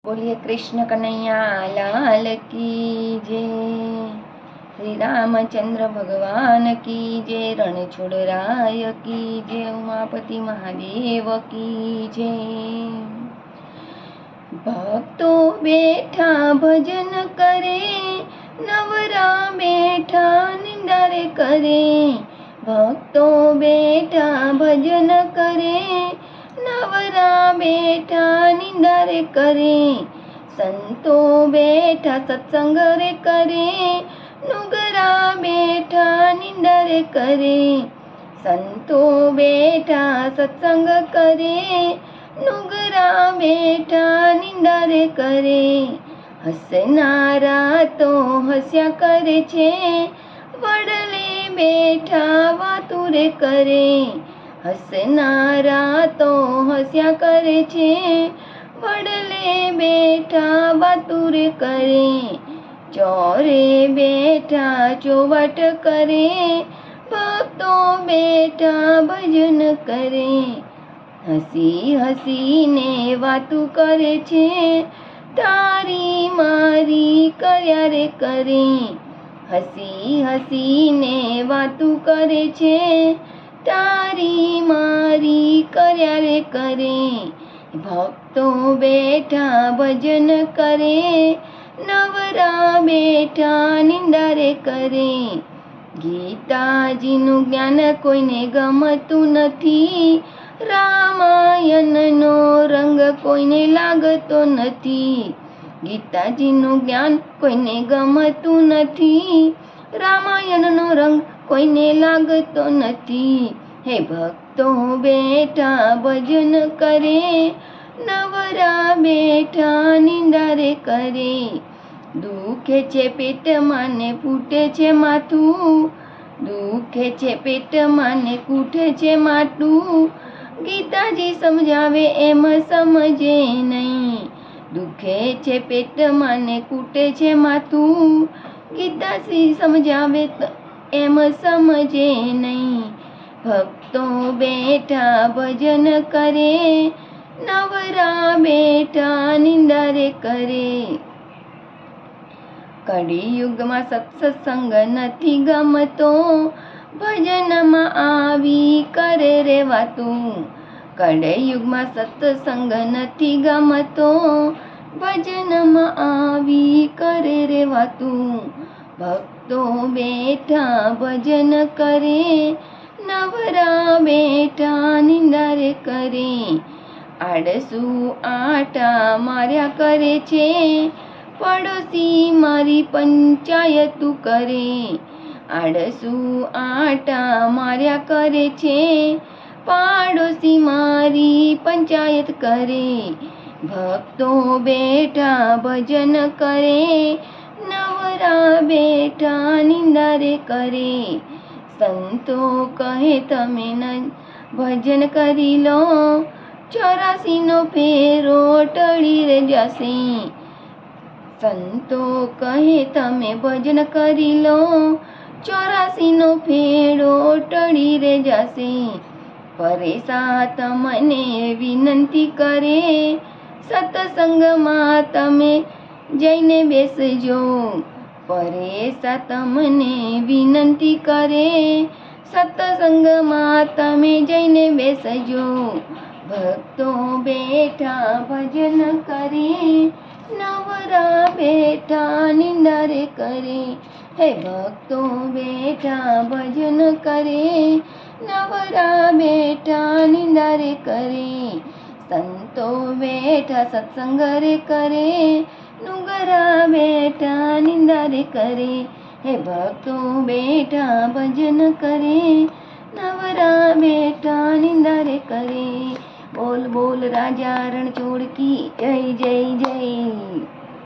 बोलिए कृष्ण कन्हैया लाल की जय। श्री रामचंद्र भगवान की जय। रणछोड़राय की जय। उमापति महादेव की जय। भक्तो बैठा भजन करे, नवरा बैठा निंदारे करे। भक्तो बैठा भजन करे, नवरा बैठा निंदारे करे। संतो बैठा सत्संग रे करे, नुगरा बैठा निंदारे करे। संतो बैठा सत्संग करे, नुगरा बैठा निंदारे करे। हसनारा तो हस्या करे छे, वडले बैठा वातुरे करे। हसनारा तो हस्या करे छे, वडले बैठा वातुरे करे। चोरे बैठा चौवट करे, भक्तो बैठा भजन करे। हसी हसी ने वातु करे छे, तारी मारी कर्या रे करे। हसी हसी ने वातु करे छे, तारी मारी कर्या रे करे। भक्तो बैठा भजन करे, नवरा बैठा निंदारे करे। गीताजीનું જ્ઞાન કોઈને ગમતું નથી, રામાયણનો રંગ કોઈને લાગતો નથી। ગીતાજીનું જ્ઞાન કોઈને ગમતું નથી, રામાયણનો રંગ કોઈને લાગતો નથી। હે ભક્તો બેઠા ભજન કરે, નવરા બેઠા નિંદારે કરે। દુખે છે પેટમાં ને ફૂટે છે માથું, દુખે છે પેટમાં ને ફૂટે છે માથું। ગીતાજી સમજાવે એમ સમજે નહીં। દુખે છે પેટમાં ને ફૂટે છે માથું, ગીતાજી સમજાવે એમ સમજે નહીં। ભક્તો બેઠા ભજન કરે, નવરા બેઠા નિંદારે કરે। કળિયુગમાં સત્સંગ નથી ગમતો, ભજનમાં આવી કરે રે વાતું। કળિયુગમાં સત્સંગ નથી ગમતો, ભજનમાં આવી કરે રે વાતું। ભક્તો બેઠા ભજન કરે, નવરા બેઠા નિંદારે કરે। આળસુ આટા માર્યા કરે છે, પડોશી મારી પંચાયતું કરે। આળસુ આટા માર્યા કરે છે, પાડોશી મારી પંચાયત કરે। ભક્તો બેઠા ભજન કરે, નવરા બેઠા નિંદારે કરે। સંતો કહે તમે ભજન કરી લો, 84નો ફેરો ટળી રે જશે। સંતો કહે તમે ભજન કરી લો, 84નો ફેરો ટળી રે જશે। પરેશા તમને વિનંતી કરે, સત્સંગમાં તમે જઈને બેસજો। પરેશા તમને વિનંતી કરે, સત્સંગમાં તમે જઈને બેસજો। ભક્તો બેઠા ભજન કરે, નવરા બેઠા નિંદારે કરે। હે ભક્તો બેઠા ભજન કરે, નવરા બેઠા નિંદારે કરે। સંતો બેઠા સત્સંગ રે કરે, નુગરા બેઠા નિંદારે કરે। હે ભક્તો બેઠા ભજન કરે, નવરા બેઠા નિંદારે કરે। બોલ બોલ રાજા રણછોડ કી જય જય જય।